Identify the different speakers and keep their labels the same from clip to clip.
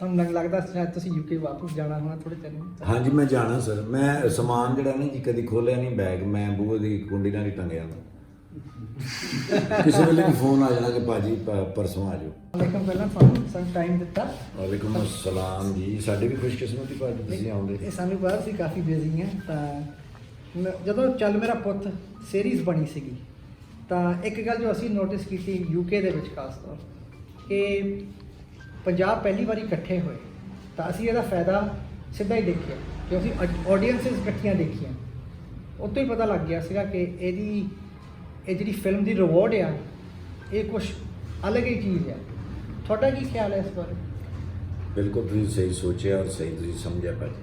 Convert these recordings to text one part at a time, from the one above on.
Speaker 1: ਤੁਹਾਨੂੰ ਲੱਗਦਾ ਸ਼ਾਇਦ ਤੁਸੀਂ ਯੂਕੇ ਵਾਪਸ ਜਾਣਾ ਹੋਣਾ ਥੋੜੇ ਚਿਰ ਨੂੰ।
Speaker 2: ਹਾਂਜੀ ਮੈਂ ਜਾਣਾ ਸਰ। ਮੈਂ ਸਮਾਨ ਜਿਹੜਾ ਨਹੀਂ ਜੀ ਕਦੀ ਖੋਲਿਆ ਨਹੀਂ ਬੈਗ, ਮੈਂ ਬੂਹੇ ਦੀ ਕੁੰਡੀ ਨਾਲ ਹੀ ਟੰਗਿਆ ਕਿਸੇ ਵੇਲੇ ਵੀ ਫੋਨ ਆ ਜਾਣਾ ਕਿ ਭਾਜੀ ਪਰਸੋਂ ਆ ਜਾਓ।
Speaker 1: ਵਾਲੇਕਮ, ਪਹਿਲਾਂ ਤੁਹਾਨੂੰ ਸਾਨੂੰ ਟਾਈਮ ਦਿੱਤਾ।
Speaker 2: ਵਾਲੇਕੁਮ ਅਸਲਾਮ ਜੀ। ਸਾਡੀ ਵੀ ਖੁਸ਼ਕਿਸਮਤੀ ਭਾਜੀ ਤੁਸੀਂ ਆਉਂਦੇ।
Speaker 1: ਇਹ ਸਾਨੂੰ ਬਾਅਦ ਸੀ ਕਾਫੀ ਬਿਜ਼ੀ ਹਾਂ ਤਾਂ ਜਦੋਂ ਚੱਲ ਮੇਰਾ ਪੁੱਤ ਸੀਰੀਜ਼ ਬਣੀ ਸੀਗੀ ਤਾਂ ਇੱਕ ਗੱਲ ਜੋ ਅਸੀਂ ਨੋਟਿਸ ਕੀਤੀ ਯੂਕੇ ਦੇ ਵਿੱਚ ਖਾਸ ਤੌਰ ਕਿ ਪੰਜਾਬ ਪਹਿਲੀ ਵਾਰੀ ਇਕੱਠੇ ਹੋਏ ਤਾਂ ਅਸੀਂ ਇਹਦਾ ਫਾਇਦਾ ਸਿੱਧਾ ਹੀ ਦੇਖਿਆ ਕਿ ਅਸੀਂ ਆਡੀਅੰਸਿਸ ਇਕੱਠੀਆਂ ਦੇਖੀਆਂ। ਉਹ ਤੋਂ ਹੀ ਪਤਾ ਲੱਗ ਗਿਆ ਸੀਗਾ ਕਿ ਇਹ ਜਿਹੜੀ ਫਿਲਮ ਦੀ ਰਿਵਾਰਡ ਆ ਇਹ ਕੁਝ ਅਲੱਗ ਹੀ ਚੀਜ਼ ਹੈ। ਤੁਹਾਡਾ ਕੀ ਖਿਆਲ ਹੈ ਇਸ ਬਾਰੇ?
Speaker 2: ਬਿਲਕੁਲ ਤੁਸੀਂ ਸਹੀ ਸੋਚਿਆ ਔਰ ਸਹੀ ਤੁਸੀਂ ਸਮਝਿਆ ਭਾਜੀ।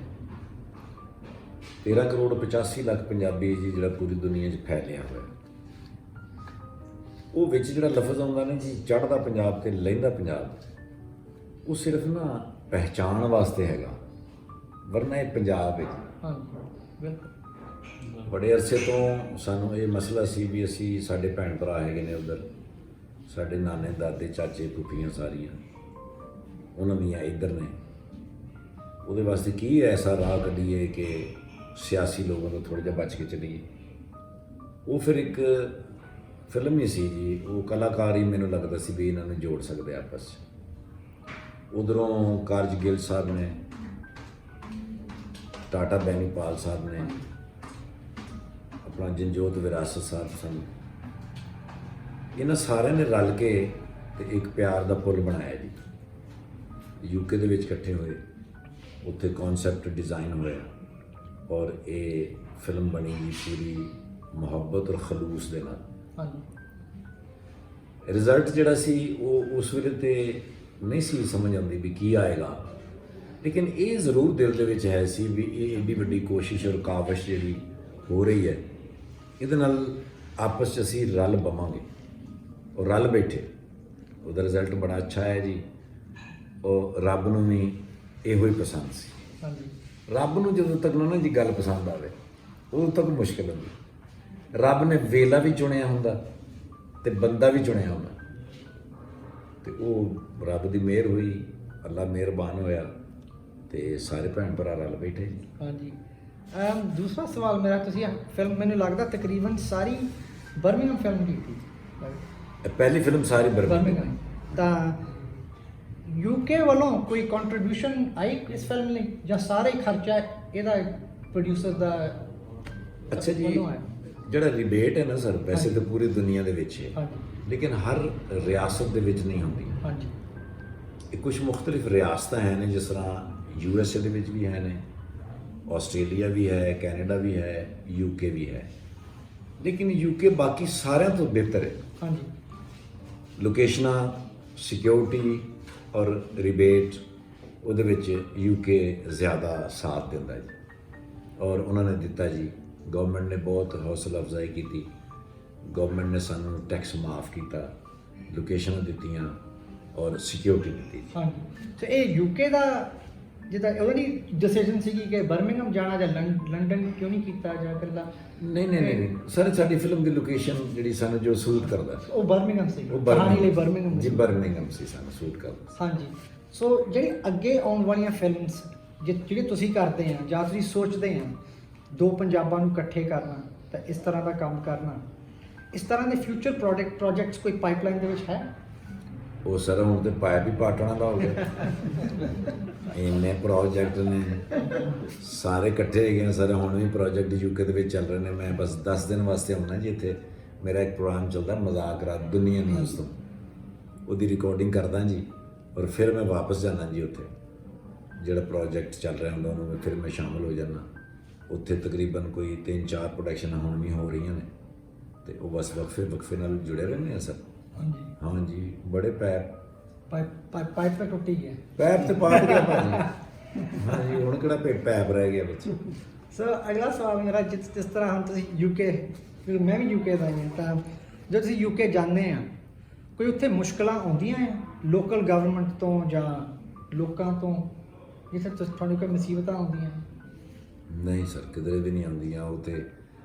Speaker 2: 13 ਕਰੋੜ 85 ਲੱਖ ਪੰਜਾਬੀ ਜੀ ਜਿਹੜਾ ਪੂਰੀ ਦੁਨੀਆ 'ਚ ਫੈਲਿਆ ਹੋਇਆ, ਉਹ ਵਿੱਚ ਜਿਹੜਾ ਲਫ਼ਜ਼ ਆਉਂਦਾ ਨਾ ਜੀ ਚੜ੍ਹਦਾ ਪੰਜਾਬ ਤੇ ਲਹਿੰਦਾ ਪੰਜਾਬ, ਉਹ ਸਿਰਫ ਨਾ ਪਹਿਚਾਣ ਵਾਸਤੇ ਹੈਗਾ, ਵਰਨਾ ਇਹ ਪੰਜਾਬ ਹੈ।
Speaker 1: ਹਾਂਜੀ ਬਿਲਕੁਲ।
Speaker 2: ਬੜੇ ਅਰਸੇ ਤੋਂ ਸਾਨੂੰ ਇਹ ਮਸਲਾ ਸੀ ਵੀ ਅਸੀਂ ਸਾਡੇ ਭੈਣ ਭਰਾ ਹੈਗੇ ਨੇ ਉੱਧਰ, ਸਾਡੇ ਨਾਨੇ ਦਾਦੇ ਚਾਚੇ ਫੁੱਫੀਆਂ ਸਾਰੀਆਂ ਉਹਨਾਂ ਦੀਆਂ ਇੱਧਰ ਨੇ, ਉਹਦੇ ਵਾਸਤੇ ਕੀ ਐਸਾ ਰਾਹ ਕੱਢੀਏ ਕਿ ਸਿਆਸੀ ਲੋਕਾਂ ਤੋਂ ਥੋੜ੍ਹਾ ਜਿਹਾ ਬਚ ਕੇ ਚੱਲੀਏ। ਉਹ ਫਿਰ ਇੱਕ ਫਿਲਮ ਹੀ ਸੀ ਜੀ, ਉਹ ਕਲਾਕਾਰ ਹੀ ਮੈਨੂੰ ਲੱਗਦਾ ਸੀ ਵੀ ਇਹਨਾਂ ਨੂੰ ਜੋੜ ਸਕਦੇ ਆਪਸ 'ਚ। ਉਧਰੋਂ ਕਾਰਜ ਗਿੱਲ ਸਾਹਿਬ ਨੇ, ਟਾਟਾ ਬੈਨੀਪਾਲ ਸਾਹਿਬ ਨੇ, ਆਪਣਾ ਜੰਜੋਤ ਵਿਰਾਸਤ ਸਾਹਿਬ ਸਨ, ਇਹਨਾਂ ਸਾਰਿਆਂ ਨੇ ਰਲ ਕੇ ਤੇ ਇੱਕ ਪਿਆਰ ਦਾ ਪੁੱਲ ਬਣਾਇਆ ਜੀ। ਯੂਕੇ ਦੇ ਵਿੱਚ ਇਕੱਠੇ ਹੋਏ, ਉੱਥੇ ਕਨਸੈਪਟ ਡਿਜ਼ਾਈਨ ਹੋਇਆ ਔਰ ਇਹ ਫਿਲਮ ਬਣੀ ਜੀ ਪੂਰੀ ਮੁਹੱਬਤ ਔਰ ਖਲੂਸ ਦੇ ਨਾਲ।
Speaker 1: ਹਾਂਜੀ।
Speaker 2: ਰਿਜ਼ਲਟ ਜਿਹੜਾ ਸੀ ਉਹ ਉਸ ਵੇਲੇ ਤੇ ਨਹੀਂ ਸੀ ਸਮਝ ਆਉਂਦੀ ਵੀ ਕੀ ਆਏਗਾ, ਲੇਕਿਨ ਇਹ ਜ਼ਰੂਰ ਦਿਲ ਦੇ ਵਿੱਚ ਹੈ ਸੀ ਵੀ ਇਹ ਏਡੀ ਵੱਡੀ ਕੋਸ਼ਿਸ਼ ਔਰ ਕਾਵਿਸ਼ ਜਿਹੜੀ ਹੋ ਰਹੀ ਹੈ, ਇਹਦੇ ਨਾਲ ਆਪਸ 'ਚ ਅਸੀਂ ਰਲ ਪਵਾਂਗੇ ਔਰ ਰਲ ਬੈਠੇ। ਉਹਦਾ ਰਿਜ਼ਲਟ ਬੜਾ ਅੱਛਾ ਹੈ ਜੀ। ਉਹ ਰੱਬ ਨੂੰ ਵੀ ਇਹੋ ਹੀ ਪਸੰਦ ਸੀ।
Speaker 1: ਹਾਂਜੀ।
Speaker 2: ਰੱਬ ਨੂੰ ਜਦੋਂ ਤੱਕ ਨਾ ਜੀ ਗੱਲ ਪਸੰਦ ਆਵੇ ਉਦੋਂ ਤੱਕ ਮੁਸ਼ਕਿਲ ਹੁੰਦੀ। ਰੱਬ ਨੇ ਵੇਲਾ ਵੀ ਚੁਣਿਆ ਹੁੰਦਾ ਤੇ ਬੰਦਾ ਵੀ ਚੁਣਿਆ ਹੁੰਦਾ, ਤੇ ਉਹ ਰੱਬ ਦੀ ਮਿਹਰ ਹੋਈ, ਅੱਲਾ ਮਿਹਰਬਾਨ ਹੋਇਆ ਤੇ ਸਾਰੇ ਭੈਣ ਭਰਾ ਰਲ ਬੈਠੇ।
Speaker 1: ਹਾਂਜੀ। ਦੂਸਰਾ ਸਵਾਲ ਮੇਰਾ, ਤੁਸੀਂ ਫਿਲਮ ਮੈਨੂੰ ਲੱਗਦਾ ਤਕਰੀਬਨ ਸਾਰੀ ਬਰਮਿੰਘਮ ਫਿਲਮ ਕੀਤੀ
Speaker 2: ਪਹਿਲੀ ਫਿਲਮ ਸਾਰੀ
Speaker 1: ਬਰਮਿੰਘਮ, ਤਾਂ ਯੂਕੇ ਵੱਲੋਂ ਕੋਈ ਕੰਟਰੀਬਿਊਸ਼ਨ ਆਈ ਇਸ ਫਿਲਮ ਲਈ ਜਾਂ ਸਾਰਾ ਹੀ ਖਰਚਾ ਇਹਦਾ ਪ੍ਰੋਡਿਊਸਰ ਦਾ?
Speaker 2: ਅੱਛਾ ਜੀ, ਜਿਹੜਾ ਰਿਬੇਟ ਹੈ ਨਾ ਸਰ, ਵੈਸੇ ਤਾਂ ਪੂਰੀ ਦੁਨੀਆ ਦੇ ਵਿੱਚ ਹੈ,
Speaker 1: ਹਾਂਜੀ,
Speaker 2: ਲੇਕਿਨ ਹਰ ਰਿਆਸਤ ਦੇ ਵਿੱਚ ਨਹੀਂ ਹੁੰਦੀ।
Speaker 1: ਹਾਂਜੀ।
Speaker 2: ਇਹ ਕੁਝ ਮੁਖਤਲਿਫ ਰਿਆਸਤਾਂ ਹੈ ਨੇ, ਜਿਸ ਤਰ੍ਹਾਂ USA ਦੇ ਵਿੱਚ ਵੀ ਹੈ ਨੇ, ਆਸਟ੍ਰੇਲੀਆ ਵੀ ਹੈ, ਕੈਨੇਡਾ ਵੀ ਹੈ, UK ਵੀ ਹੈ, ਲੇਕਿਨ UK ਬਾਕੀ ਸਾਰਿਆਂ ਤੋਂ ਬਿਹਤਰ ਹੈ।
Speaker 1: ਹਾਂਜੀ।
Speaker 2: ਲੋਕੇਸ਼ਨਾਂ, ਸਿਕਿਉਰਿਟੀ ਔਰ ਰਿਬੇਟ, ਉਹਦੇ ਵਿੱਚ UK ਜ਼ਿਆਦਾ ਸਾਥ ਦਿੰਦਾ ਜੀ, ਔਰ ਉਹਨਾਂ ਨੇ ਦਿੱਤਾ ਜੀ। ਗਵਰਨਮੈਂਟ ਨੇ ਬਹੁਤ ਹੌਸਲਾ ਅਫਜ਼ਾਈ ਕੀਤੀ, ਗਵਰਨਮੈਂਟ ਨੇ ਸਾਨੂੰ ਟੈਕਸ ਮਾਫ ਕੀਤਾ, ਲੋਕੇਸ਼ਨਾਂ ਦਿੱਤੀਆਂ ਔਰ ਸਿਕਿਉਰਿਟੀ ਦਿੱਤੀ।
Speaker 1: ਹਾਂਜੀ। ਤੇ ਇਹ UK ਦਾ ਜਿੱਦਾਂ ਉਹਦੀ ਡਿਸੀਜਨ ਸੀਗੀ ਕਿ ਬਰਮਿੰਘਮ ਜਾਣਾ ਜਾਂ ਲੰਡਨ ਕਿਉਂ ਨਹੀਂ ਕੀਤਾ ਜਾਂ ਇਕੱਲਾ?
Speaker 2: ਨਹੀਂ ਸਰ, ਸਾਡੀ ਫਿਲਮ ਦੀ ਲੋਕੇਸ਼ਨ ਜਿਹੜੀ ਸਾਨੂੰ ਜੋ ਸੂਟ ਕਰਦਾ
Speaker 1: ਉਹ ਬਰਮਿੰਘਮ ਸੀ,
Speaker 2: ਉਹ
Speaker 1: ਕਹਾਣੀ ਲਈ ਬਰਮਿੰਘਮ
Speaker 2: ਜੀ, ਬਰਮਿੰਘਮ ਸੀ ਸਾਨੂੰ ਸੂਟ ਕਰਦਾ।
Speaker 1: ਹਾਂਜੀ। ਸੋ ਜਿਹੜੀ ਅੱਗੇ ਆਉਣ ਵਾਲੀਆਂ ਫਿਲਮਸ ਜਿਹੜੇ ਤੁਸੀਂ ਕਰਦੇ ਆ ਜਾਂ ਤੁਸੀਂ ਸੋਚਦੇ ਆ ਦੋ ਪੰਜਾਬਾਂ ਨੂੰ ਇਕੱਠੇ ਕਰਨਾ ਤਾਂ ਇਸ ਤਰ੍ਹਾਂ ਦਾ ਕੰਮ ਕਰਨਾ, ਇਸ ਤਰ੍ਹਾਂ ਦੇ ਫਿਊਚਰ ਪ੍ਰੋਜੈਕਟਸ ਕੋਈ ਪਾਈਪਲਾਈਨ ਦੇ ਵਿੱਚ ਹੈ?
Speaker 2: ਉਹ ਸਰ ਹੁਣ ਤੇ ਪਾਇਪ ਹੀ ਪਾਟਣਾ ਦਾ ਹੋ ਗਿਆ। ਇੰਨੇ ਪ੍ਰੋਜੈਕਟ ਨੇ ਸਾਰੇ ਇਕੱਠੇ ਹੈਗੇ ਸਰ। ਹੁਣ ਵੀ ਪ੍ਰੋਜੈਕਟ UK ਦੇ ਵਿੱਚ ਚੱਲ ਰਹੇ ਨੇ। ਮੈਂ ਬਸ 10 ਦਿਨ ਵਾਸਤੇ ਆਉਣਾ ਜੀ ਇੱਥੇ। ਮੇਰਾ ਇੱਕ ਪ੍ਰੋਗਰਾਮ ਚੱਲਦਾ ਮਜ਼ਾਕ ਰਾਤ ਦੁਨੀਆ ਨਿਊਜ਼ ਤੋਂ, ਉਹਦੀ ਰਿਕਾਰਡਿੰਗ ਕਰਦਾ ਜੀ ਔਰ ਫਿਰ ਮੈਂ ਵਾਪਸ ਜਾਣਾ ਜੀ। ਉੱਥੇ ਜਿਹੜਾ ਪ੍ਰੋਜੈਕਟ ਚੱਲ ਰਿਹਾ ਹੁੰਦਾ ਉਹਨੂੰ ਫਿਰ ਮੈਂ ਸ਼ਾਮਲ ਹੋ ਜਾਣਾ। ਉੱਥੇ ਤਕਰੀਬਨ ਕੋਈ 3-4 ਪ੍ਰੋਡਕਸ਼ਨਾਂ ਹੁਣ ਵੀ ਹੋ ਰਹੀਆਂ ਨੇ ਤੇ ਉਹ ਬਸ ਵਕਫੇ ਨਾਲ ਜੁੜੇ ਰਹਿੰਦੇ ਆ ਸਰ।
Speaker 1: ਹਾਂਜੀ।
Speaker 2: ਹਾਂਜੀ, ਬੜੇ
Speaker 1: ਪਾਈਪ ਤਾਂ ਟੁੱਟੀ ਗਿਆ,
Speaker 2: ਪੈਪ ਤੇ ਪਾਟ ਗਿਆ ਭਾਜੀ। ਹਾਂਜੀ, ਹੁਣ ਕਿਹੜਾ ਪੈਪ ਰਹਿ ਗਿਆ ਵਿੱਚ।
Speaker 1: ਸੋ ਅਗਲਾ ਸਵਾਲ ਮੇਰਾ, ਜਿਸ ਤਰ੍ਹਾਂ ਹੁਣ ਤੁਸੀਂ UK, ਮੈਂ ਵੀ UK ਦਾ ਹੀ ਹਾਂ, ਤਾਂ ਜਦੋਂ ਤੁਸੀਂ UK ਜਾਂਦੇ ਆ ਕੋਈ ਉੱਥੇ ਮੁਸ਼ਕਲਾਂ ਆਉਂਦੀਆਂ ਆ ਲੋਕਲ ਗਵਰਨਮੈਂਟ ਤੋਂ ਜਾਂ ਲੋਕਾਂ ਤੋਂ, ਜਿੱਥੇ ਤੁਹਾਨੂੰ ਕੋਈ ਮੁਸੀਬਤਾਂ ਆਉਂਦੀਆਂ?
Speaker 2: ਨਹੀਂ ਸਰ, ਕਿਧਰੇ ਵੀ ਨਹੀਂ ਆਉਂਦੀਆਂ। ਉਹ ਤੇ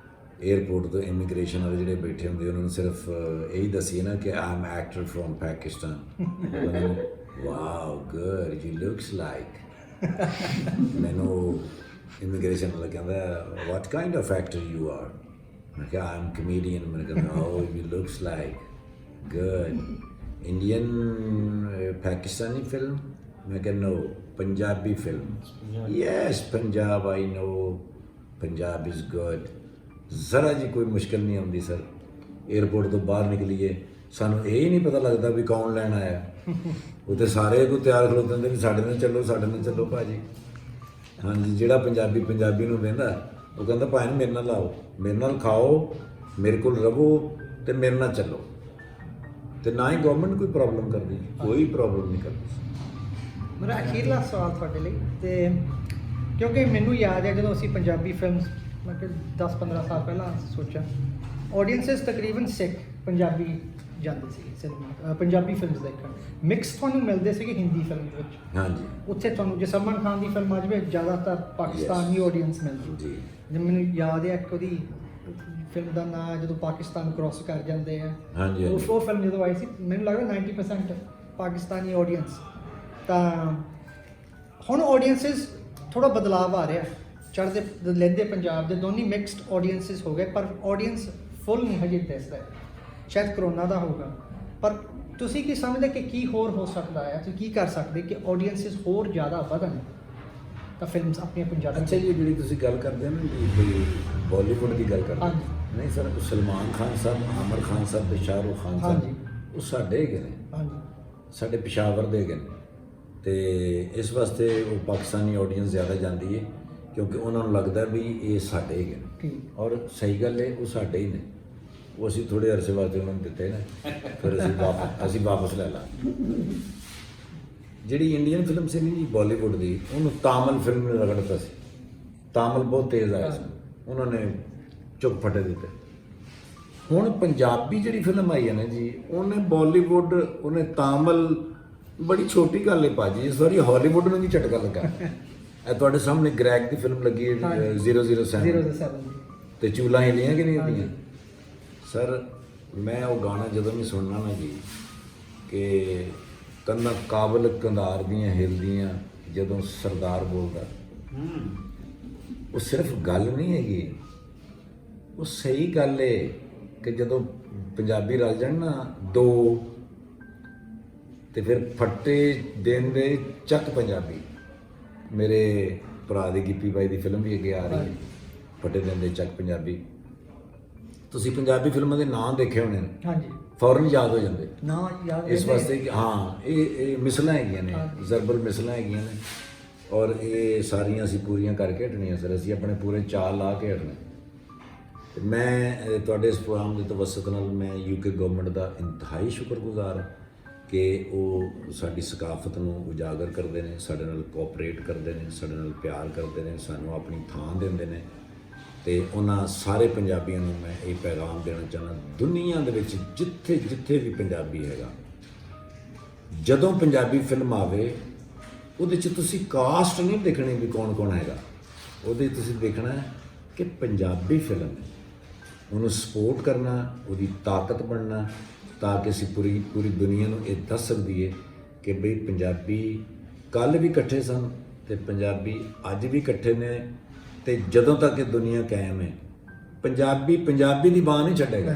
Speaker 2: ਏਅਰਪੋਰਟ ਤੋਂ ਇਮੀਗ੍ਰੇਸ਼ਨ ਵਾਲੇ ਜਿਹੜੇ ਬੈਠੇ ਹੁੰਦੇ ਉਹਨਾਂ ਨੂੰ ਸਿਰਫ ਇਹੀ ਦੱਸੀਏ ਨਾ ਕਿ I am actor from Pakistan, wow, good, you looks like. ਮੈਨੂੰ ਇਮੀਗ੍ਰੇਸ਼ਨ ਵਾਲਾ ਕਹਿੰਦਾ what kind of actor you are? ਮੈਂ ਕਿਹਾ I'm comedian. ਮੈਨੂੰ ਕਹਿੰਦਾ oh you looks like, good. Indian Pakistani film? ਮੈਂ ਕਿਹਾ no, Punjabi film. Yes, Punjab, I know. Punjab is good. ਜ਼ਰਾ ਜੀ ਕੋਈ ਮੁਸ਼ਕਿਲ ਨਹੀਂ ਆਉਂਦੀ ਸਰ। 에ਅਰਪੋਰਟ ਤੋਂ ਬਾਹਰ ਨਿਕਲੀਏ ਸਾਨੂੰ ਇਹ ਹੀ ਨਹੀਂ ਪਤਾ ਲੱਗਦਾ ਵੀ ਕੌਣ ਲੈਣ ਆਇਆ। ਉੱਥੇ ਸਾਰੇ ਕੋਈ ਤਿਆਰ ਖਲੋਤੇ ਹੁੰਦੇ ਵੀ ਸਾਡੇ ਨਾਲ ਚੱਲੋ ਭਾਜੀ। ਹਾਂਜੀ, ਜਿਹੜਾ ਪੰਜਾਬੀ ਨੂੰ ਕਹਿੰਦਾ ਉਹ ਕਹਿੰਦਾ ਭਾਈ ਮੇਰੇ ਨਾਲ ਆਓ, ਮੇਰੇ ਨਾਲ ਖਾਓ, ਮੇਰੇ ਕੋਲ ਰਹੋ ਤੇ ਮੇਰੇ ਨਾਲ ਚੱਲੋ। ਤੇ ਨਾ ਹੀ ਗਵਰਨਮੈਂਟ ਕੋਈ ਪ੍ਰੋਬਲਮ ਕਰਦੀ, ਕੋਈ ਪ੍ਰੋਬਲਮ ਨਹੀਂ ਕਰਦੀ।
Speaker 1: ਮੇਰਾ ਅਖੀਰਲਾ ਸਵਾਲ ਤੁਹਾਡੇ ਲਈ, ਤੇ ਕਿਉਂਕਿ ਮੈਨੂੰ ਯਾਦ ਹੈ ਜਦੋਂ ਅਸੀਂ ਪੰਜਾਬੀ ਫਿਲਮਸ ਮੈਂ ਕਿ 10-15 ਸਾਲ ਪਹਿਲਾਂ ਸੋਚਿਆ, ਆਡੀਅੰਸਸ ਤਕਰੀਬਨ ਸਿੱਖ ਪੰਜਾਬੀ ਜਾਂਦੇ ਸੀ ਸਿਨੇਮਾ, ਪੰਜਾਬੀ ਫਿਲਮਸ ਦੇਖਣ। ਮਿਕਸ ਤੁਹਾਨੂੰ ਮਿਲਦੇ ਸੀਗੇ ਹਿੰਦੀ ਫਿਲਮ ਦੇ ਵਿੱਚ।
Speaker 2: ਹਾਂਜੀ,
Speaker 1: ਉੱਥੇ ਤੁਹਾਨੂੰ ਜੇ ਸਲਮਾਨ ਖਾਨ ਦੀ ਫਿਲਮ ਆ ਜਾਵੇ ਜ਼ਿਆਦਾਤਰ ਪਾਕਿਸਤਾਨੀ ਆਡੀਅנס ਮਿਲਦੀ
Speaker 2: ਜੀ।
Speaker 1: ਜਿਵੇਂ ਮੈਨੂੰ ਯਾਦ ਹੈ ਇੱਕ ਉਹਦੀ ਫਿਲਮ ਦਾ ਨਾਂ ਜਦੋਂ ਪਾਕਿਸਤਾਨ ਕ੍ਰਾਸ ਕਰ ਜਾਂਦੇ ਆ,
Speaker 2: ਹਾਂਜੀ,
Speaker 1: ਉਹ ਫਿਲਮ ਜਦੋਂ ਆਈ ਸੀ ਮੈਨੂੰ ਲੱਗਦਾ 90% ਪਾਕਿਸਤਾਨੀ ਆਡੀਅנס। ਤਾਂ ਹੁਣ ਆਡੀਅੰਸਸ ਥੋੜਾ ਬਦਲਾਵ ਆ ਰਿਹਾ, ਚੜ੍ਹਦੇ ਲੈਂਦੇ ਪੰਜਾਬ ਦੇ ਦੋਨੀ ਮਿਕਸਡ ਆਡੀਅੰਸਸ ਹੋ ਗਏ, ਪਰ ਆਡੀਅੰਸ ਫੁੱਲ ਨਹੀਂ ਹਜੇ ਦਿਸਦਾ। ਸ਼ਾਇਦ ਕਰੋਨਾ ਦਾ ਹੋਊਗਾ, ਪਰ ਤੁਸੀਂ ਕੀ ਸਮਝਦੇ ਕਿ ਕੀ ਹੋਰ ਹੋ ਸਕਦਾ ਹੈ? ਤੁਸੀਂ ਕੀ ਕਰ ਸਕਦੇ ਕਿ ਆਡੀਅੰਸਸ ਹੋਰ ਜ਼ਿਆਦਾ ਵਧਣ ਤਾਂ ਫਿਲਮਸ ਆਪਣੀਆਂ ਪੰਜਾਬੀ।
Speaker 2: ਅੱਛਾ ਜੀ, ਜਿਹੜੀ ਤੁਸੀਂ ਗੱਲ ਕਰਦੇ ਹੋ ਨਾ ਵੀ ਬਾਲੀਵੁੱਡ ਦੀ ਗੱਲ ਕਰਦੇ
Speaker 1: ਹਾਂਜੀ।
Speaker 2: ਨਹੀਂ ਸਰ, ਸਲਮਾਨ ਖਾਨ ਸਾਹਿਬ, ਆਮਰ ਖਾਨ ਸਾਹਿਬ ਤੇ ਸ਼ਾਹਰੁਖ ਖਾਨ
Speaker 1: ਹਾਂਜੀ।
Speaker 2: ਸਾਹਿਬ ਉਹ ਸਾਡੇ ਹੈਗੇ ਨੇ,
Speaker 1: ਹਾਂਜੀ,
Speaker 2: ਸਾਡੇ ਪਿਸ਼ਾਵਰ ਦੇ ਹੈਗੇ ਨੇ। ਤੇ ਇਸ ਵਾਸਤੇ ਉਹ ਪਾਕਿਸਤਾਨੀ ਆਡੀਅנס ਜ਼ਿਆਦਾ ਜਾਂਦੀ ਹੈ ਕਿਉਂਕਿ ਉਹਨਾਂ ਨੂੰ ਲੱਗਦਾ ਵੀ ਇਹ ਸਾਡੇ ਹੈਗੇ ਨੇ।
Speaker 1: ਠੀਕ।
Speaker 2: ਔਰ ਸਹੀ ਗੱਲ ਹੈ, ਉਹ ਸਾਡੇ ਹੀ ਨੇ। ਉਹ ਅਸੀਂ ਥੋੜ੍ਹੇ ਅਰਸੇ ਵਾਸਤੇ ਉਹਨਾਂ ਨੂੰ ਦਿੱਤੇ ਨੇ, ਫਿਰ ਅਸੀਂ ਵਾਪਸ ਲੈ ਲਾ। ਜਿਹੜੀ ਇੰਡੀਅਨ ਫਿਲਮ ਸੀ ਨਹੀਂ ਜੀ ਬਾਲੀਵੁੱਡ ਦੀ, ਉਹਨੂੰ ਤਾਮਿਲ ਫਿਲਮ ਨੇ ਰਗੜਤਾ ਸੀ। ਤਾਮਿਲ ਬਹੁਤ ਤੇਜ਼ ਆਇਆ ਸੀ, ਉਹਨਾਂ ਨੇ ਚੁੱਕ ਫਟੇ ਦਿੱਤੇ। ਹੁਣ ਪੰਜਾਬੀ ਜਿਹੜੀ ਫਿਲਮ ਆਈ ਹੈ ਨਾ ਜੀ, ਉਹਨੇ ਬਾਲੀਵੁੱਡ, ਉਹਨੇ ਤਾਮਿਲ, ਬੜੀ ਛੋਟੀ ਗੱਲ ਹੈ ਭਾਜੀ, ਇਸ ਵਾਰੀ ਹਾਲੀਵੁੱਡ ਨੂੰ ਵੀ ਝਟਕਾ ਲੱਗਾ। ਇਹ ਤੁਹਾਡੇ ਸਾਹਮਣੇ ਗ੍ਰੈਗ ਦੀ ਫਿਲਮ ਲੱਗੀ ਹੈ 007 ਤੇ ਚੂਲਾਂ ਹਿੱਲੀਆਂ ਕਿ ਨਹੀਂ ਹਿੱਲੀਆਂ ਸਰ। ਮੈਂ ਉਹ ਗਾਣਾ ਜਦੋਂ ਵੀ ਸੁਣਨਾ ਨਾ ਜੀ ਕਿ ਕੰਨਾਂ ਕਾਬਲ ਕੰਧਾਰ ਦੀਆਂ ਹਿਲਦੀਆਂ ਜਦੋਂ ਸਰਦਾਰ ਬੋਲਦਾ, ਉਹ ਸਿਰਫ ਗੱਲ ਨਹੀਂ ਹੈਗੀ, ਉਹ ਸਹੀ ਗੱਲ ਏ ਕਿ ਜਦੋਂ ਪੰਜਾਬੀ ਰਲ ਜਾਣ ਨਾ ਦੋ, ਤੇ ਫਿਰ ਫੱਟੇ ਦਿਨ ਦੇ ਚੱਕ ਪੰਜਾਬੀ। ਮੇਰੇ ਭਰਾ ਦੀ ਗਿੱਪੀ ਬਾਈ ਦੀ ਫਿਲਮ ਵੀ ਅੱਗੇ ਆ ਰਹੀ ਹੈ, ਫੱਟੇ ਦਿਨ ਦੇ ਚੱਕ ਪੰਜਾਬੀ। ਤੁਸੀਂ ਪੰਜਾਬੀ ਫਿਲਮਾਂ ਦੇ ਨਾਂ ਦੇਖੇ ਹੋਣੇ ਨੇ,
Speaker 1: ਹਾਂਜੀ,
Speaker 2: ਫੌਰਨ ਯਾਦ ਹੋ ਜਾਂਦੇ
Speaker 1: ਨਾ ਯਾਦ
Speaker 2: ਇਸ ਵਾਸਤੇ ਕਿ ਹਾਂ ਇਹ ਮਿਸਲਾਂ ਹੈਗੀਆਂ ਨੇ, ਜ਼ਰਬਲ ਮਿਸਲਾਂ ਹੈਗੀਆਂ ਨੇ, ਔਰ ਇਹ ਸਾਰੀਆਂ ਅਸੀਂ ਪੂਰੀਆਂ ਕਰਕੇ ਹਟਣੀਆਂ ਸਰ। ਅਸੀਂ ਆਪਣੇ ਪੂਰੇ ਚਾਲ ਲਾ ਕੇ ਹਟਣਾ। ਤੇ ਮੈਂ ਤੁਹਾਡੇ ਇਸ ਪ੍ਰੋਗਰਾਮ ਦੇ ਤਵੱਸਤ ਨਾਲ ਮੈਂ ਯੂਕੇ ਗਵਰਨਮੈਂਟ ਦਾ ਇੰਤਹਾਈ ਸ਼ੁਕਰਗੁਜ਼ਾਰ ਹਾਂ ਕਿ ਉਹ ਸਾਡੀ ਸਕਾਫਤ ਨੂੰ ਉਜਾਗਰ ਕਰਦੇ ਨੇ, ਸਾਡੇ ਨਾਲ ਕੋਆਪਰੇਟ ਕਰਦੇ ਨੇ, ਸਾਡੇ ਨਾਲ ਪਿਆਰ ਕਰਦੇ ਨੇ, ਸਾਨੂੰ ਆਪਣੀ ਥਾਂ ਦਿੰਦੇ ਨੇ। ਤੇ ਉਹਨਾਂ ਸਾਰੇ ਪੰਜਾਬੀਆਂ ਨੂੰ ਮੈਂ ਇਹ ਪੈਗਾਮ ਦੇਣਾ ਚਾਹੁੰਦਾ, ਦੁਨੀਆ ਦੇ ਵਿੱਚ ਜਿੱਥੇ ਜਿੱਥੇ ਵੀ ਪੰਜਾਬੀ ਹੈਗਾ, ਜਦੋਂ ਪੰਜਾਬੀ ਫਿਲਮ ਆਵੇ ਉਹਦੇ 'ਚ ਤੁਸੀਂ ਕਾਸਟ ਨਹੀਂ ਦੇਖਣੀ ਵੀ ਕੌਣ ਕੌਣ ਹੈਗਾ, ਉਹਦੇ 'ਚ ਤੁਸੀਂ ਦੇਖਣਾ ਕਿ ਪੰਜਾਬੀ ਫਿਲਮ ਹੈ, ਉਹਨੂੰ ਸਪੋਰਟ ਕਰਨਾ, ਉਹਦੀ ਤਾਕਤ ਬਣਨਾ, ਤਾਂ ਕਿ ਅਸੀਂ ਪੂਰੀ ਦੁਨੀਆ ਨੂੰ ਇਹ ਦੱਸ ਸਕੀਏ ਕਿ ਬਈ ਪੰਜਾਬੀ ਕੱਲ੍ਹ ਵੀ ਇਕੱਠੇ ਸਨ ਤੇ ਪੰਜਾਬੀ ਅੱਜ ਵੀ ਇਕੱਠੇ ਨੇ। ਤੇ ਜਦੋਂ ਤੱਕ ਇਹ ਦੁਨੀਆ ਕਾਇਮ ਹੈ, ਪੰਜਾਬੀ ਦੀ ਬਾਂਹ ਨਹੀਂ ਛੱਡੇਗਾ,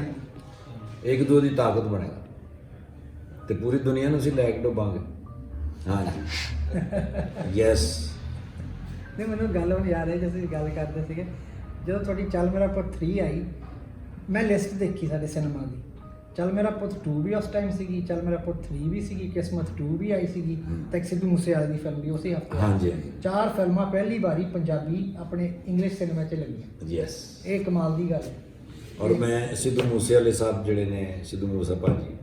Speaker 2: ਇੱਕ ਦੋ ਦੀ ਤਾਕਤ ਬਣੇਗਾ ਤੇ ਪੂਰੀ ਦੁਨੀਆ ਨੂੰ ਅਸੀਂ ਲੈ ਕੇ ਡੁੱਬਾਂਗੇ। ਹਾਂਜੀ, ਯੈਸ।
Speaker 1: ਨਹੀਂ, ਮੈਨੂੰ ਗੱਲ ਹੁਣ ਯਾਦ ਹੈ, ਜਦੋਂ ਗੱਲ ਕਰਦੇ ਸੀਗੇ, ਜਦੋਂ ਤੁਹਾਡੀ ਚੱਲ ਮੇਰਾ ਪੁੱਤ 3 ਆਈ, ਮੈਂ ਲਿਸਟ ਦੇਖੀ ਸਾਡੇ ਸਿਨੇਮਾ ਦੀ। ਚੱਲ ਮੇਰਾ ਪੁੱਤ 2 ਵੀ ਉਸ ਟਾਈਮ ਸੀਗੀ, ਚੱਲ ਮੇਰਾ ਪੁੱਤ 3 ਵੀ ਸੀਗੀ, ਕਿਸਮਤ 2 ਵੀ ਆਈ ਸੀਗੀ, ਤੇ ਇੱਕ ਸਿੱਧੂ ਮੂਸੇਵਾਲੇ ਦੀ ਫਿਲਮ ਵੀ ਉਸੇ ਹਫ਼ਤੇ।
Speaker 2: ਹਾਂਜੀ,
Speaker 1: 4 ਫਿਲਮਾਂ ਪਹਿਲੀ ਵਾਰੀ ਪੰਜਾਬੀ ਆਪਣੇ ਇੰਗਲਿਸ਼ ਸਿਨੇਮਾ 'ਚ ਲੱਗੀਆਂ।
Speaker 2: ਯੈਸ,
Speaker 1: ਇਹ ਕਮਾਲ ਦੀ ਗੱਲ ਹੈ।
Speaker 2: ਔਰ ਮੈਂ ਸਿੱਧੂ ਮੂਸੇਵਾਲੇ ਸਾਹਿਬ ਜਿਹੜੇ ਨੇ, ਸਿੱਧੂ ਮੂਸਾ ਭਾਜੀ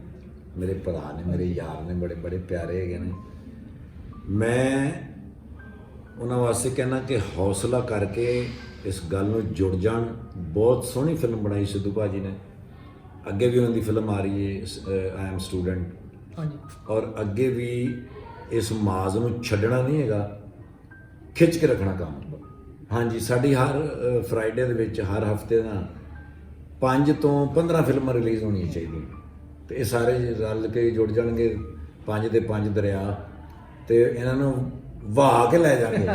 Speaker 2: ਮੇਰੇ ਭਰਾ ਨੇ, ਮੇਰੇ ਯਾਰ ਨੇ, ਬੜੇ ਪਿਆਰੇ ਹੈਗੇ ਨੇ। ਮੈਂ ਉਹਨਾਂ ਵਾਸਤੇ ਕਹਿਣਾ ਕਿ ਹੌਸਲਾ ਕਰਕੇ ਇਸ ਗੱਲ ਨੂੰ ਜੁੜ ਜਾਣ। ਬਹੁਤ ਸੋਹਣੀ ਫਿਲਮ ਬਣਾਈ ਸਿੱਧੂ ਭਾਜੀ ਨੇ, ਅੱਗੇ ਵੀ ਉਹਨਾਂ ਦੀ ਫਿਲਮ ਆ ਰਹੀ ਹੈ ਆਈ ਐਮ ਸਟੂਡੈਂਟ।
Speaker 1: ਹਾਂਜੀ,
Speaker 2: ਔਰ ਅੱਗੇ ਵੀ ਇਸ ਮਾਜ਼ ਨੂੰ ਛੱਡਣਾ ਨਹੀਂ ਹੈਗਾ, ਖਿੱਚ ਕੇ ਰੱਖਣਾ ਕੰਮ। ਹਾਂਜੀ, ਸਾਡੀ ਹਰ ਫਰਾਈਡੇ ਦੇ ਵਿੱਚ ਹਰ ਹਫਤੇ ਦਾ 5 ਤੋਂ 15 ਫਿਲਮਾਂ ਰਿਲੀਜ਼ ਹੋਣੀਆਂ ਚਾਹੀਦੀਆਂ, ਤੇ ਇਹ ਸਾਰੇ ਰਲ ਕੇ ਜੁੜ ਜਾਣਗੇ। 5 ਦੇ 5 ਦਰਿਆ ਤੇ ਇਹਨਾਂ ਨੂੰ ਵਾਹ ਕੇ ਲੈ ਜਾਣਗੇ।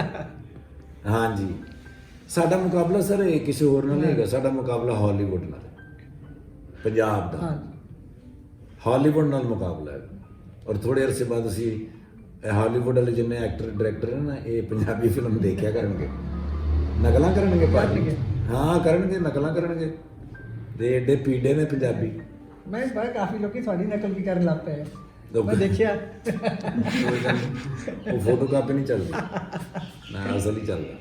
Speaker 2: ਹਾਂਜੀ, ਸਾਡਾ ਮੁਕਾਬਲਾ ਸਰ ਇਹ ਕਿਸੇ ਹੋਰ ਨਾਲ ਨਹੀਂ ਹੈਗਾ, ਸਾਡਾ ਮੁਕਾਬਲਾ ਹਾਲੀਵੁੱਡ ਨਾਲ, ਪੰਜਾਬ ਦਾ
Speaker 1: ਹਾਂਜੀ
Speaker 2: ਹਾਲੀਵੁੱਡ ਨਾਲ ਮੁਕਾਬਲਾ ਹੈ। ਔਰ ਥੋੜੇ ਅਰਸੇ ਬਾਅਦ ਅਸੀਂ ਹਾਲੀਵੁੱਡ ਵਾਲੇ ਜਿੰਨੇ ਐਕਟਰ ਡਾਇਰੈਕਟਰ ਨੇ ਨਾ, ਇਹ ਪੰਜਾਬੀ ਫਿਲਮ ਦੇਖਿਆ ਕਰਨਗੇ, ਨਕਲਾਂ ਕਰਨਗੇ ਭਾਜੀ।
Speaker 1: ਕਰਨਗੇ।
Speaker 2: ਹਾਂ ਕਰਨਗੇ, ਨਕਲਾਂ ਕਰਨਗੇ। ਤੇ ਏਡੇ ਪੀੜੇ ਨੇ ਪੰਜਾਬੀ।
Speaker 1: ਮੈਂ ਕਾਫੀ ਲੋਕੀ ਤੁਹਾਡੀ ਨਕਲ ਵੀ ਕਰਨ ਲੱਗ ਪਏ ਆ।
Speaker 2: ਲੋਕ-
Speaker 1: ਮੈਂ ਦੇਖਿਆ।
Speaker 2: ਉਹ ਫੋਟੋ ਕਾਪੀ ਨਹੀਂ ਚੱਲਦੀ ਨਾ, ਅਸਲ ਹੀ ਚੱਲਦਾ।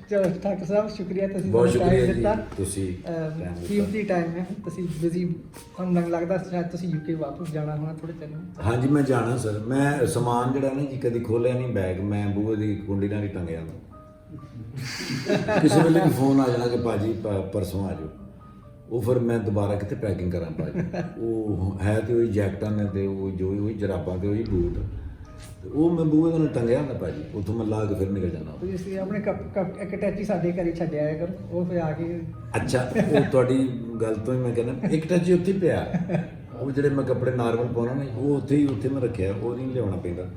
Speaker 1: ਚਲੋ ਠਾਕੁਰ ਸਾਹਿਬ ਸ਼ੁਕਰੀਆ, ਤੁਸੀਂ
Speaker 2: ਬਹੁਤ
Speaker 1: ਸਾਨੂੰ time
Speaker 2: ਸ਼ੁਕਰੀਆ ਜੀ,
Speaker 1: ਦਿੱਤਾ।
Speaker 2: ਤੁਸੀਂ time ਦਿੱਤਾ।
Speaker 1: ਕੀਮਤੀ ਟਾਈਮ ਹੈ, ਤੁਸੀਂ ਬਿਜ਼ੀ, ਤੁਹਾਨੂੰ ਮੈਨੂੰ ਲੱਗਦਾ ਸ਼ਾਇਦ ਤੁਸੀਂ ਯੂਕੇ ਵਾਪਸ ਜਾਣਾ ਹੋਣਾ ਥੋੜੇ ਦਿਨ।
Speaker 2: ਹਾਂਜੀ ਮੈਂ ਜਾਣਾ ਸਰ। ਮੈਂ ਸਮਾਨ ਜਿਹੜਾ ਨਾ ਜੀ ਕਦੀ ਖੋਲਿਆ ਨਹੀਂ ਬੈਗ, ਮੈਂ ਬੂਹੇ ਦੀ ਕੁੰਡੀ ਨਾਲ ਹੀ ਟੰਗਿਆ ਕਿਸੇ ਵੇਲੇ ਵੀ ਫੋਨ ਆ ਜਾਣਾ ਕਿ ਭਾਜੀ ਪਰਸੋਂ ਆ ਜਾਓ। ਉਹ ਫਿਰ ਮੈਂ ਦੁਬਾਰਾ ਕਿੱਥੇ ਪੈਕਿੰਗ ਕਰਾਂ ਭਾਜੀ। ਉਹ ਹੈ ਤੇ ਉਹੀ ਜੈਕਟਾਂ ਨੇ ਤੇ ਉਹ ਜੋ ਉਹੀ ਜਰਾਬਾਂ ਤੇ ਉਹੀ ਬੂਟ, ਤੇ ਉਹ ਮੈਂ ਬੂਹੇ ਦੇ ਨਾਲ ਟੰਗਿਆ ਹੁੰਦਾ ਭਾਜੀ, ਉੱਥੋਂ ਮੈਂ ਲਾ ਕੇ ਫਿਰ ਨਿਕਲ ਜਾਣਾ।
Speaker 1: ਤੁਸੀਂ ਆਪਣੇ ਇੱਕ ਟੈਚੀ ਸਾਡੇ ਘਰੇ ਛੱਡਿਆ ਆਇਆ ਕਰੋ, ਉਹ ਫਿਰ ਆ ਕੇ।
Speaker 2: ਅੱਛਾ, ਉਹ ਤੁਹਾਡੀ ਗੱਲ ਤੋਂ ਹੀ ਮੈਂ ਕਹਿੰਦਾ ਇੱਕ ਟੱਚ ਉੱਥੇ ਹੀ ਪਿਆ। ਉਹ ਜਿਹੜੇ ਮੈਂ ਕੱਪੜੇ ਨਾਰਮਲ ਪਾਉਣਾ ਨਾ, ਉਹ ਉੱਥੇ ਮੈਂ ਰੱਖਿਆ, ਉਹ ਨਹੀਂ ਲਿਆਉਣਾ ਪੈਂਦਾ।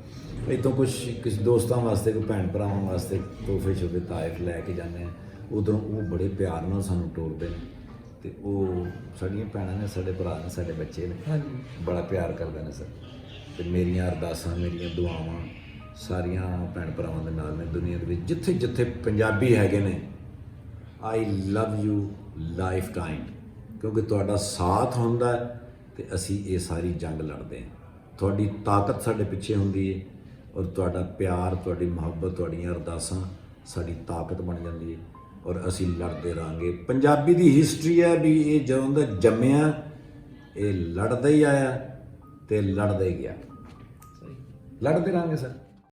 Speaker 2: ਇੱਥੋਂ ਕੁਛ ਕਿਸੇ ਦੋਸਤਾਂ ਵਾਸਤੇ, ਕੋਈ ਭੈਣ ਭਰਾਵਾਂ ਵਾਸਤੇ ਤੋਹਫੇ ਸ਼ੋਫੇ ਤਾਇਫ ਲੈ ਕੇ ਜਾਂਦੇ ਆ। ਉਧਰੋਂ ਉਹ ਬੜੇ ਪਿਆਰ ਨਾਲ ਸਾਨੂੰ ਟੋਲਦੇ ਨੇ, ਤੇ ਉਹ ਸਾਡੀਆਂ ਭੈਣਾਂ ਨੇ, ਸਾਡੇ ਭਰਾ ਨੇ, ਸਾਡੇ ਬੱਚੇ ਨੇ,
Speaker 1: ਹਾਂਜੀ
Speaker 2: ਬੜਾ ਪਿਆਰ ਕਰਦੇ ਨੇ ਸਰ। ਤੇ ਮੇਰੀਆਂ ਅਰਦਾਸਾਂ, ਮੇਰੀਆਂ ਦੁਆਵਾਂ ਸਾਰੀਆਂ ਭੈਣ ਭਰਾਵਾਂ ਦੇ ਨਾਲ ਨੇ ਦੁਨੀਆ ਦੇ ਵਿੱਚ, ਜਿੱਥੇ ਜਿੱਥੇ ਪੰਜਾਬੀ ਹੈਗੇ ਨੇ। ਆਈ ਲਵ ਯੂ ਲਾਈਫ ਟਾਈਮ, ਕਿਉਂਕਿ ਤੁਹਾਡਾ ਸਾਥ ਹੁੰਦਾ ਤੇ ਅਸੀਂ ਇਹ ਸਾਰੀ ਜੰਗ ਲੜਦੇ ਹਾਂ। ਤੁਹਾਡੀ ਤਾਕਤ ਸਾਡੇ ਪਿੱਛੇ ਹੁੰਦੀ ਹੈ, ਔਰ ਤੁਹਾਡਾ ਪਿਆਰ, ਤੁਹਾਡੀ ਮੁਹੱਬਤ, ਤੁਹਾਡੀਆਂ ਅਰਦਾਸਾਂ ਸਾਡੀ ਤਾਕਤ ਬਣ ਜਾਂਦੀ ਹੈ, ਔਰ ਅਸੀਂ ਲੜਦੇ ਰਹਾਂਗੇ। ਪੰਜਾਬੀ ਦੀ ਹਿਸਟਰੀ ਹੈ ਵੀ ਇਹ ਜਦੋਂ ਦਾ ਜੰਮਿਆ ਇਹ ਲੜਦਾ ਹੀ ਆਇਆ ਤੇ ਲੜਦਾ ਹੀ ਗਿਆ।
Speaker 1: ਸਹੀ।
Speaker 2: ਲੜਦੇ ਰਹਾਂਗੇ ਸਰ।